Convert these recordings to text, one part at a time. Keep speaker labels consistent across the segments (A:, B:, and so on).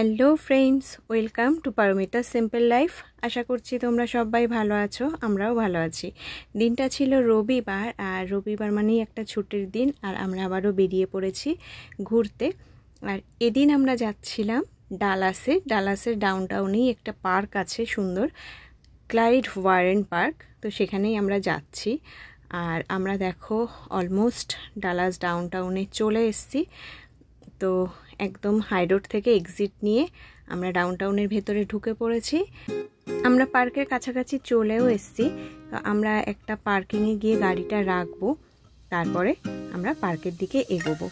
A: Hello friends, welcome to Paramita simple life. আশা করছি তোমরা সবাই ভালো আছো, আমরাও ভালো আছি। দিনটা ছিল রবিবার, আর রবিবার মানেই একটা ছুটির দিন, আর আমরা আবারও বেরিয়ে পড়েছি ঘুরতে। আর এদিন আমরা যাচ্ছিলাম ডালাসের ডাউনটাউনেই একটা পার্ক আছে সুন্দর, ক্লাইড ওয়ারেন পার্ক। তো সেখানেই আমরা যাচ্ছি। আর আমরা দেখো অলমোস্ট ডালাস ডাউনটাউনে চলে এসেছি। তো একদম হাই রোড থেকে এক্সিট নিয়ে আমরা ডাউনটাউনের ভেতরে ঢুকে পড়েছি। আমরা পার্কের কাছাকাছি চলেও এসেছি। তো আমরা একটা পার্কিংয়ে গিয়ে গাড়িটা রাখবো, তারপরে আমরা পার্কের দিকে এগোবো।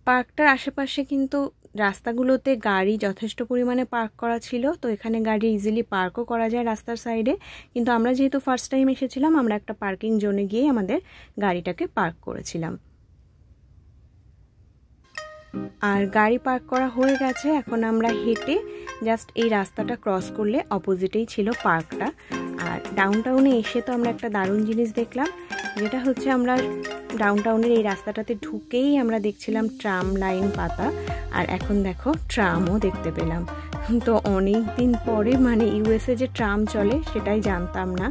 A: পার্কটার আশেপাশে কিন্তু রাস্তাগুলোতে গাড়ি যথেষ্ট পরিমাণে পার্ক করা ছিল, তো এখানে গাড়ি ইজিলি পার্কও করা যায় রাস্তার সাইডে। কিন্তু আমরা যেহেতু ফার্স্ট টাইম এসেছিলাম, আমরা একটা পার্কিং জোনে গিয়ে আমাদের গাড়িটাকে পার্ক করেছিলাম। আর গাড়ি পার্ক করা হয়ে গেছে, এখন আমরা হেঁটে জাস্ট এই রাস্তাটা ক্রস করলে অপোজিটেই ছিল পার্কটা। আর ডাউনটাউনে এসে তো আমরা একটা দারুণ জিনিস দেখলাম, যেটা হচ্ছে আমরা ডাউনটাউনের এই রাস্তাটাতে ঢুকেই আমরা দেখছিলাম ট্রাম লাইন পাতা, আর এখন দেখো ট্রামও দেখতে পেলাম। তো অনেক দিন পরে, মানে ইউএসএ যে ট্রাম চলে সেটাই জানতাম না,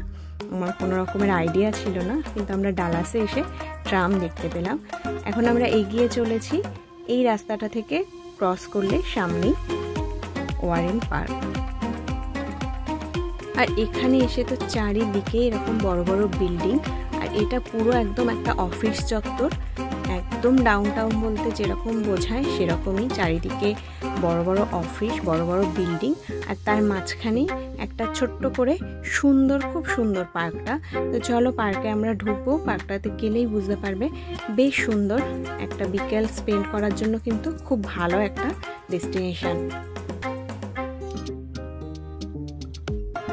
A: আমার কোনো রকমের আইডিয়া ছিল না, কিন্তু আমরা ডালাসে এসে ট্রাম দেখতে পেলাম। এখন আমরা এগিয়ে চলেছি, এই রাস্তাটা থেকে ক্রস করলে সামনেই ওয়ারেন পার্ক। আর এখানে এসে তো চারিদিকে এরকম বড় বড় বিল্ডিং, আর এটা পুরো একদম একটা অফিস চত্বর। একদম ডাউনটাউন বলতে যেরকম বোঝায় সেরকমই, চারিদিকে বড় বড় অফিস, বড় বড় বিল্ডিং, আর তার মাঝখানে একটা ছোট্ট করে সুন্দর, খুব সুন্দর পার্কটা। তো চলো পার্কে আমরা ঢুকবো, পার্কটাতে গেলেই বুঝতে পারবে বেশ সুন্দর। একটা বিকেল স্পেন্ড করার জন্য কিন্তু খুব ভালো একটা ডেস্টিনেশন।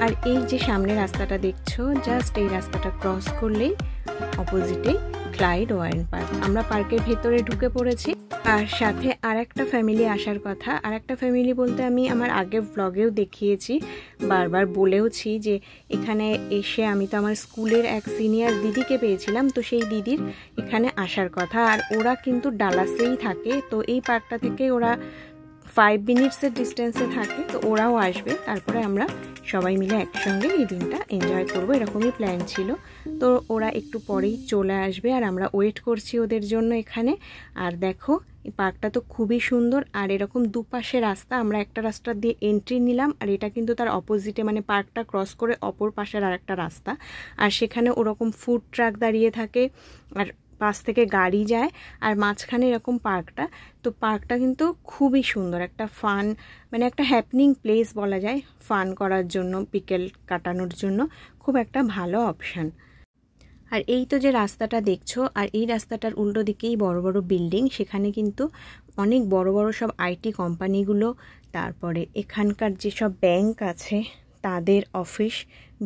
A: আর এই যে সামনে রাস্তাটা দেখছো, জাস্ট এই রাস্তাটা ক্রস করলেই অপোজিটে ক্লাইড ওয়ারেন পার্ক। আমরা পার্কের ভেতরে ঢুকে পড়েছি, আর সাথে আর একটা ফ্যামিলি আসার কথা। আর একটা ফ্যামিলি বলতে আমি আমার আগের ব্লগেও দেখিয়েছি, বারবার বলেওছি যে এখানে এসে আমি তো আমার স্কুলের এক সিনিয়র দিদিকে পেয়েছিলাম, তো সেই দিদির এখানে আসার কথা। আর ওরা কিন্তু ডালাসেই থাকে, তো এই পার্কটা থেকে ওরা 5 মিনিটসের ডিস্টেন্সে থাকে, তো ওরাও আসবে। তারপরে আমরা সবাই মিলে একসঙ্গে এই দিনটা এনজয় করবো, এরকমই প্ল্যান ছিল। তো ওরা একটু পরেই চলে আসবে, আর আমরা ওয়েট করছি ওদের জন্য এখানে। আর দেখো এই পার্কটা তো খুবই সুন্দর, আর এরকম দুপাশে রাস্তা। আমরা একটা রাস্তা দিয়ে এন্ট্রি নিলাম, আর এটা কিন্তু তার অপোজিটে, মানে পার্কটা ক্রস করে অপর পাশের আর একটা রাস্তা। আর সেখানে ওরকম ফুড ট্রাক দাঁড়িয়ে থাকে, আর পাশ থেকে গাড়ি যায়, আর মাঝখানে এরকম পার্কটা। তো পার্কটা কিন্তু খুবই সুন্দর, একটা ফান, মানে একটা হ্যাপনিং প্লেস বলা যায়, ফান করার জন্য, বিকেল কাটানোর জন্য খুব একটা ভালো অপশান। আর এই তো যে রাস্তাটা দেখছো, আর এই রাস্তাটার উল্টো দিকেই বড় বড় বিল্ডিং, সেখানে কিন্তু অনেক বড় বড় সব আইটি কোম্পানিগুলো, তারপরে এখানকার যেসব ব্যাংক আছে তাদের অফিস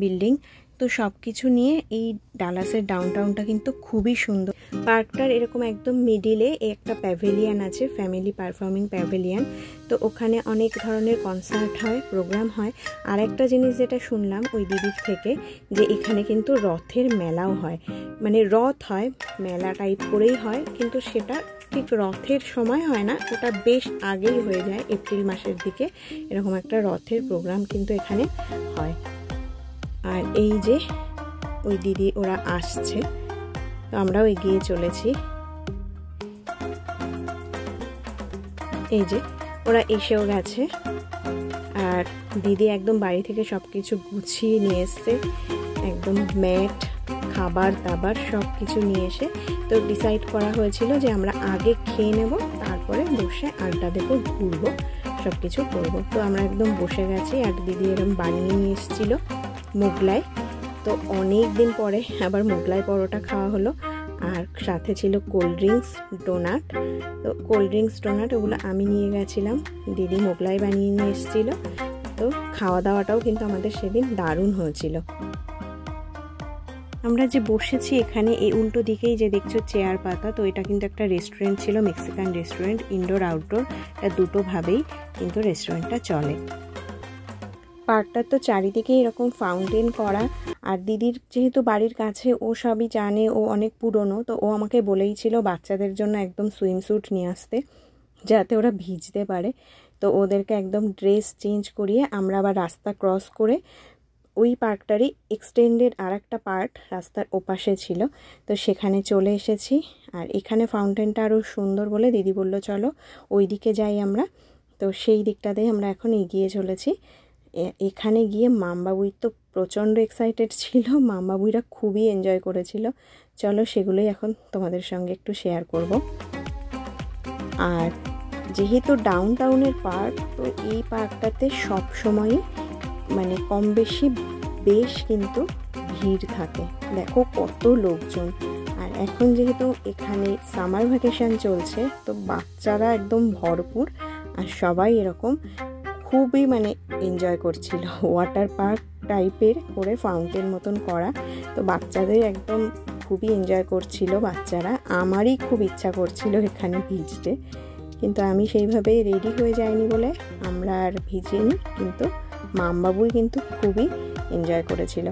A: বিল্ডিং, তো সব কিছু নিয়ে এই ডালাসের ডাউনটাউনটা কিন্তু খুবই সুন্দর। পার্কটার এরকম একদম মিডিলে একটা প্যাভিলিয়ান আছে, ফ্যামিলি পারফর্মিং প্যাভিলিয়ান। তো ওখানে অনেক ধরনের কনসার্ট হয়, প্রোগ্রাম হয়। আর একটা জিনিস যেটা শুনলাম ওই দিদির থেকে, যে এখানে কিন্তু রথের মেলাও হয়, মানে রথ হয়, মেলা টাইপ করেই হয়, কিন্তু সেটা ঠিক রথের সময় হয় না, ওটা বেশ আগেই হয়ে যায়, এপ্রিল মাসের দিকে এরকম একটা রথের প্রোগ্রাম কিন্তু এখানে হয়। আর এই যে ওই দিদি ওরা আসছে, তো আমরাও এগিয়ে চলেছি। এই যে ওরা এসেও গেছে, আর দিদি একদম বাড়ি থেকে সব কিছু গুছিয়ে নিয়ে এসছে, একদম ম্যাট, খাবার দাবার সব কিছু নিয়ে এসে। তো ডিসাইড করা হয়েছিল যে আমরা আগে খেয়ে নেব, তারপরে বসে আড্ডা দেবো, ঘুরবো, সব কিছু করবো। তো আমরা একদম বসে গেছি, আর দিদি এরকম বানিয়ে নিয়ে এসেছিলো মোগলাই। তো অনেক দিন পরে আবার মোগলাই পরোটা খাওয়া হলো, আর সাথে ছিল কোল্ড ড্রিঙ্কস, ডোনাট। তো কোল্ড ড্রিঙ্কস ডোনাট ওগুলো আমি নিয়ে গেছিলাম, দিদি মোগলাই বানিয়ে নিয়ে এসেছিলো। তো খাওয়া দাওয়াটাও কিন্তু আমাদের সেদিন দারুণ হয়েছিল। আমরা যে বসেছি এখানে এই উল্টো দিকেই যে দেখছো চেয়ার পাতা, তো এটা কিন্তু একটা রেস্টুরেন্ট ছিল, মেক্সিকান রেস্টুরেন্ট, ইনডোর আউটডোর, দুটোভাবেই কিন্তু রেস্টুরেন্টটা চলে। পার্কটার তো চারিদিকে এরকম ফাউন্টেন করা, আর দিদির যেহেতু বাড়ির কাছে, ও সবই জানে, ও অনেক পুরনো, তো ও আমাকে বলেই ছিল বাচ্চাদের জন্য একদম সুইমস্যুট নিয়ে আসতে। যাতে ওরা ভিজতে পারে। তো ওদেরকে একদম ড্রেস চেঞ্জ করিয়ে আমরা আবার রাস্তা ক্রস করে ওই পার্কটারই এক্সটেন্ডেড আর একটা পার্ট রাস্তার ওপাশে ছিল, তো সেখানে চলে এসেছি। আর এখানে ফাউন্টেনটা আরও সুন্দর বলে দিদি বলল চলো ওই দিকে যাই আমরা। তো সেই দিকটাতেই আমরা এখন এগিয়ে চলেছি। এখানে গিয়ে মামবাবুই তো প্রচণ্ড এক্সাইটেড ছিল, মামবাবুইরা খুবই এনজয় করেছিল। চলো সেগুলোই এখন তোমাদের সঙ্গে একটু শেয়ার করব। আর যেহেতু ডাউন টাউনের পার্ক, তো এই পার্কটাতে সবসময়ই মানে কম বেশি বেশ কিন্তু ভিড় থাকে। দেখো কত লোকজন। আর এখন যেহেতু এখানে সামার ভ্যাকেশন চলছে, তো বাচ্চারা একদম ভরপুর আর সবাই এরকম খুবই মানে এনজয় করছিল। ওয়াটার পার্ক টাইপের করে ফাউন্টেন মতন করা, তো বাচ্চাদের একদম খুবই এনজয় করছিল বাচ্চারা। আমারই খুব ইচ্ছা করছিল এখানে ভিজতে, কিন্তু আমি সেইভাবে রেডি হয়ে যাইনি বলে আমরা আর ভিজিনি। কিন্তু মামবাবুই কিন্তু খুবই এনজয় করেছিল।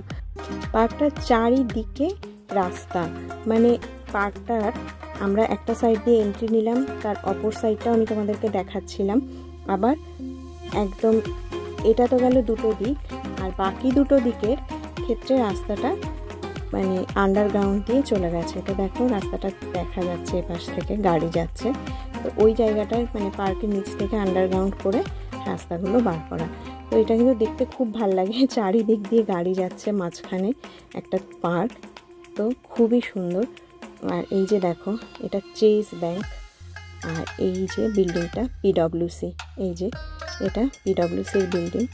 A: পার্কটার চারিদিকে রাস্তা, মানে পার্কটার আমরা একটা সাইড দিয়ে এন্ট্রি নিলাম, তার অপর সাইডটাও আমি তোমাদেরকে দেখাচ্ছিলাম। আবার একদম এটা তো গেল দুটো দিক, আর বাকি দুটো দিকের ক্ষেত্রে রাস্তাটা মানে আন্ডারগ্রাউন্ড দিয়ে চলে গেছে। তো দেখো রাস্তাটা দেখা যাচ্ছে, এপাশ থেকে গাড়ি যাচ্ছে। তো ওই জায়গাটায় মানে পার্কের নিচ থেকে আন্ডারগ্রাউন্ড করে রাস্তাগুলো বার করা। তো এটা কিন্তু দেখতে খুব ভাল লাগে, চারিদিক দিয়ে গাড়ি যাচ্ছে, মাঝখানে একটা পার্ক, তো খুবই সুন্দর। আর এই যে দেখো এটা চেস ব্যাংক, আর এই যে বিল্ডিংটা পিডব্লিউসি, এই যে এটা পিডব্লিউসির বিল্ডিং,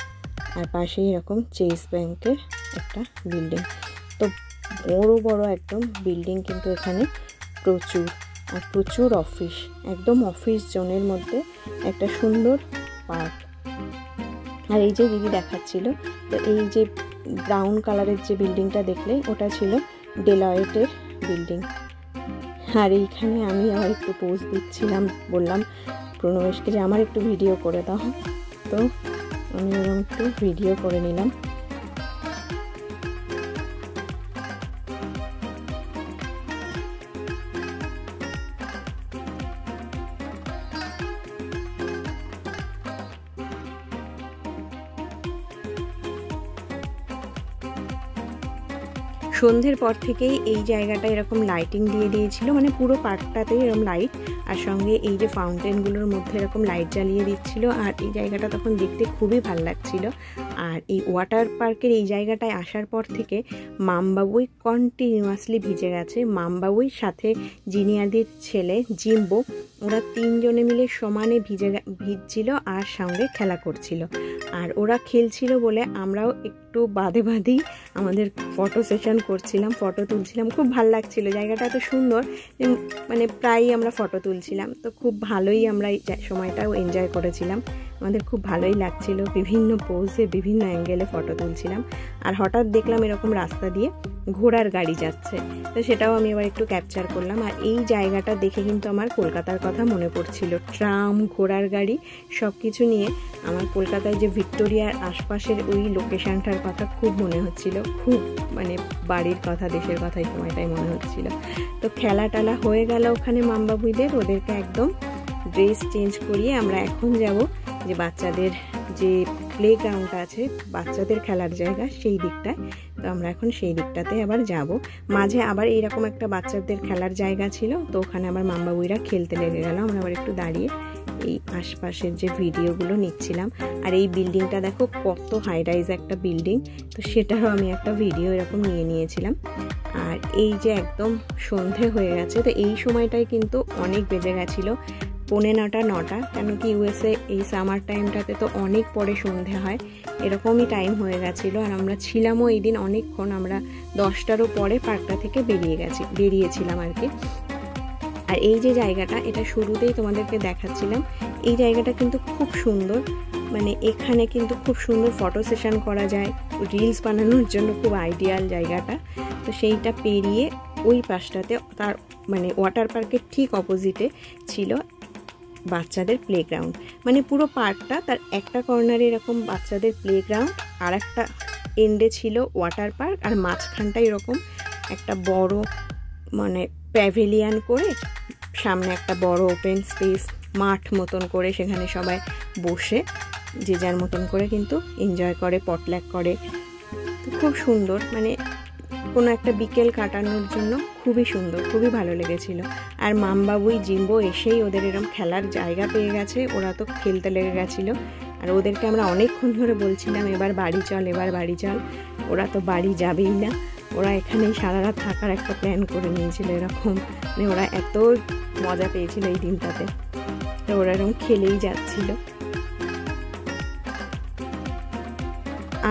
A: আর পাশেই এরকম চেস ব্যাংকের একটা বিল্ডিং। তো বড় বড় একদম বিল্ডিং কিন্তু এখানে প্রচুর, আর প্রচুর অফিস, একদম অফিস জোনের মধ্যে একটা সুন্দর পার্ক। আর এই যে দিদি দেখাচ্ছিল, তো এই যে ব্রাউন কালারের যে বিল্ডিংটা দেখলে ওটা ছিল ডেলয়েটের বিল্ডিং। আর এইখানে আমি আবার একটু পোজ দিচ্ছিলাম, বললাম প্রণবেশকে যে আমার একটু ভিডিও করে দাও, তো আমি ওরকম একটু ভিডিও করে নিলাম। সন্ধ্যের পর থেকেই এই জায়গাটা এরকম লাইটিং দিয়ে দিয়েছিল, মানে পুরো পার্কটাতেই এরকম লাইট, আর সঙ্গে এই যে ফাউন্টেনগুলোর মধ্যে এরকম লাইট জ্বালিয়ে দিচ্ছিল। আর এই জায়গাটা তখন দেখতে খুবই ভাল লাগছিল। আর এই ওয়াটার পার্কের এই জায়গাটায় আসার পর থেকে মামবাবুই কন্টিনিউয়াসলি ভিজে গেছে। মামবাবুই সাথে জিনিয়াদির ছেলে জিম্বো, ওরা তিনজনে মিলে সমানে ভিজছিল আর সঙ্গে খেলা করছিল। আর ওরা খেলছিল বলে আমরাও একটু বাদে বাদেই আমাদের ফটো সেশন করছিলাম, ফটো তুলছিলাম। খুব ভালো লাগছিল, জায়গাটা এত সুন্দর যে মানে প্রায়ই আমরা ফটো তুলছিলাম। তো খুব ভালোই আমরা এই সময়টাও এনজয় করেছিলাম, আমাদের খুব ভালোই লাগছিল। বিভিন্ন পোজে বিভিন্ন অ্যাঙ্গেলে ফটো তুলছিলাম। আর হঠাৎ দেখলাম এরকম রাস্তা দিয়ে ঘোড়ার গাড়ি যাচ্ছে, তো সেটাও আমি আবার একটু ক্যাপচার করলাম। আর এই জায়গাটা দেখে কিন্তু আমার কলকাতার কথা মনে পড়ছিল, ট্রাম, ঘোড়ার গাড়ি সব কিছু নিয়ে আমার কলকাতায় যে ভিক্টোরিয়ার আশপাশের ওই লোকেশনটার কথা খুব মনে হচ্ছিল, খুব মানে বাড়ির কথা, দেশের কথা এই সময়টাই মনে হচ্ছিল। তো খেলা টালা হয়ে গেল ওখানে মামবাবুইদের, ওদেরকে একদম ড্রেস চেঞ্জ করিয়ে আমরা এখন যাব যে বাচ্চাদের যে প্লেগ্রাউন্ডটা আছে, বাচ্চাদের খেলার জায়গা, সেই দিকটায়। তো আমরা এখন সেই দিকটাতে আবার যাব। মাঝে আবার এইরকম একটা বাচ্চাদের খেলার জায়গা ছিল, তো ওখানে আবার মামবাবুইরা খেলতে লেগে গেল। আমরা আবার একটু দাঁড়িয়ে এই আশপাশের যে ভিডিওগুলো নিচ্ছিলাম। আর এই বিল্ডিংটা দেখো কত হাই রাইজ একটা বিল্ডিং, তো সেটাও আমি একটা ভিডিও এরকম নিয়েছিলাম। আর এই যে একদম সন্ধে হয়ে গেছে, তো এই সময়টায় কিন্তু অনেক বেজে গেছিলো, 9:45, কেন কি ইউএসএ এই সামার টাইমটাতে তো অনেক পরে সন্ধে হয়, এরকমই টাইম হয়ে গেছিলো। আর আমরা ছিলামও এই দিন অনেকক্ষণ, আমরা 10টারও পরে পার্কটা থেকে বেরিয়েছিলাম আর কি। আর এই যে জায়গাটা, এটা শুরুতেই তোমাদেরকে দেখাচ্ছিলাম, এই জায়গাটা কিন্তু খুব সুন্দর, মানে এখানে কিন্তু খুব সুন্দর ফটো সেশন করা যায়, রিলস বানানোর জন্য খুব আইডিয়াল জায়গাটা। তো সেইটা পেরিয়ে ওই পাশটাতে তার মানে ওয়াটার পার্কের ঠিক অপোজিটে ছিল বাচ্চাদের প্লেগ্রাউন্ড। মানে পুরো পার্কটা তার একটা কর্নারে এরকম বাচ্চাদের প্লেগ্রাউন্ড, আর একটা এন্ডে ছিল ওয়াটার পার্ক, আর মাঝখানটায় এরকম একটা বড় মানে প্যাভিলিয়ান করে সামনে একটা বড় ওপেন স্পেস মাঠ মতন করে সেখানে সবাই বসে যে যার মতন করে কিন্তু এনজয় করে, পটল্যাক করে। তো খুব সুন্দর, মানে কোনো একটা বিকেল কাটানোর জন্য খুবই সুন্দর, খুবই ভালো লেগেছিল। আর মামবাবুই জিম্বো এসেই ওদের এরকম খেলার জায়গা পেয়ে গেছে, ওরা তো খেলতে লেগে গেছিলো। আর ওদেরকে আমরা অনেকক্ষণ ধরে বলছিলাম এবার বাড়ি চল, এবার বাড়ি চল। ওরা তো বাড়ি যাবেই না, ওরা এখানেই সারা রাত থাকার একটা প্ল্যান করে নিয়েছিল এরকম। মানে ওরা এত মজা পেয়েছিল এই দিনটাতে, তো ওরা এরকম খেলেই যাচ্ছিল।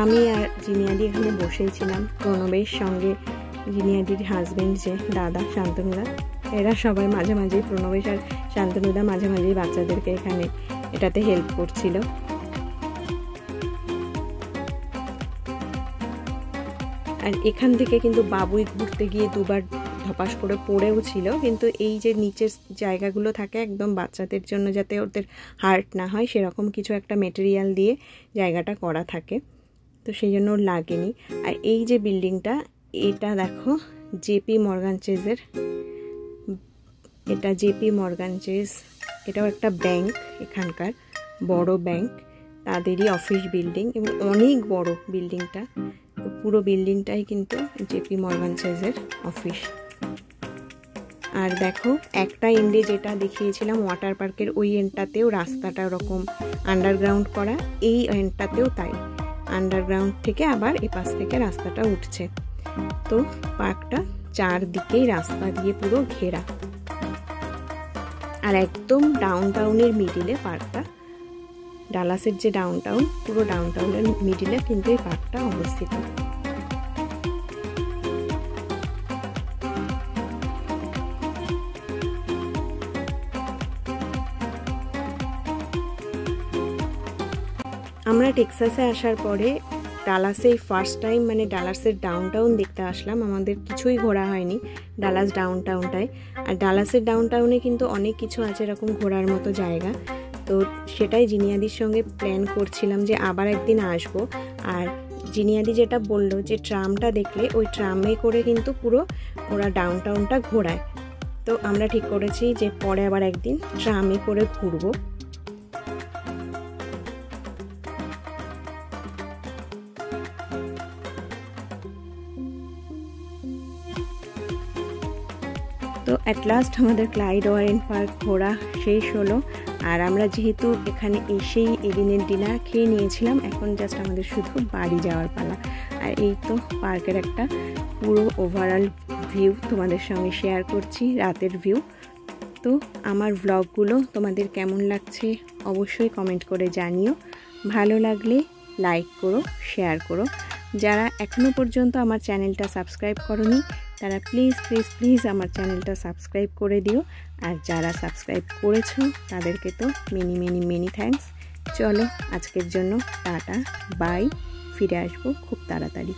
A: আমি আর জিনিয়াদি এখানে বসেই ছিলাম, প্রণবের সঙ্গে জিনিয়াদির হাজবেন্ড যে দাদা শান্তনুদা, এরা সবাই মাঝে মাঝেই, প্রণবেশ আর শান্তনুদা মাঝে মাঝেই বাচ্চাদেরকে এখানে এটাতে হেল্প করছিল। আর এখান থেকে কিন্তু বাবুই ঘুরতে গিয়ে দুবার ধপাস করে পড়েও ছিল, কিন্তু এই যে নিচের জায়গাগুলো থাকে একদম বাচ্চাদের জন্য যাতে ওদের হার্ট না হয় সেরকম কিছু একটা মেটেরিয়াল দিয়ে জায়গাটা করা থাকে, তো সেই জন্য ওর লাগেনি। আর এই যে বিল্ডিংটা, এটা দেখো জেপি মর্গান চেজের, এটা জেপি মর্গান চেজ, এটাও একটা ব্যাংক, এখানকার বড় ব্যাংক, তাদেরই অফিস বিল্ডিং এবং অনেক বড় বিল্ডিংটা। তো পুরো বিল্ডিংটাই কিন্তু জেপি মর্গান চেজের অফিস। আর দেখো একটা এন্ডে যেটা দেখিয়েছিলাম ওয়াটার পার্কের, ওই এন্ডটাতেও রাস্তাটা ওরকম আন্ডারগ্রাউন্ড করা, এই এন্ডটাতেও তাই আন্ডারগ্রাউন্ড থেকে আবার এপাশ থেকে রাস্তাটা উঠছে। তো পার্কটা চারদিকেই রাস্তা দিয়ে পুরো ঘেরা, আর একদম ডাউন টাউনের মিডিলে পার্কটা, ডালাসের যে ডাউন টাউন, পুরো ডাউন টাউনের মিডিলে কিন্তু এই পার্কটা অবস্থিত। আমরা টেক্সাসে আসার পরে ডালাসে ফার্স্ট টাইম মানে ডালাসের ডাউন টাউন দেখতে আসলাম, আমাদের কিছুই ঘোরা হয়নি ডালাস ডাউন টাউনটায়। আর ডালাসের ডাউন টাউনে কিন্তু অনেক কিছু আছে এরকম ঘোরার মতো জায়গা, তো সেটাই জিনিয়াদির সঙ্গে প্ল্যান করছিলাম যে আবার একদিন আসব। আর জিনিয়াদি যেটা বললো যে ট্রামটা দেখলে ওই ট্রামে করে কিন্তু পুরো ওরা ডাউন টাউনটা ঘোরায়, তো আমরা ঠিক করেছি যে পরে আবার একদিন ট্রামে করে ঘুরবো। তো অ্যাট লাস্ট আমাদের ক্লাইড ওয়ারেন পার্ক ঘোরা শেষ হলো। আর আমরা যেহেতু এখানে এসেই এদিনের ডিনার খেয়ে নিয়েছিলাম, এখন জাস্ট আমাদের শুধু বাড়ি যাওয়ার পালা। আর এই তো পার্কের একটা পুরো ওভারঅল ভিউ তোমাদের সঙ্গে শেয়ার করছি, রাতের ভিউ। তো আমার ভ্লগগুলো তোমাদের কেমন লাগছে অবশ্যই কমেন্ট করে জানিও, ভালো লাগলে লাইক করো, শেয়ার করো। যারা এখনও পর্যন্ত আমার চ্যানেলটা সাবস্ক্রাইব করোনি তারা প্লিজ প্লিজ প্লিজ আমার চ্যানেলটা সাবস্ক্রাইব করে দিও, আর যারা সাবস্ক্রাইব করেছো তাদেরকে তো মেনি মেনি মেনি থ্যাঙ্কস। চলো আজকের জন্য টাটা, বাই, ফিরে আসবো খুব তাড়াতাড়ি।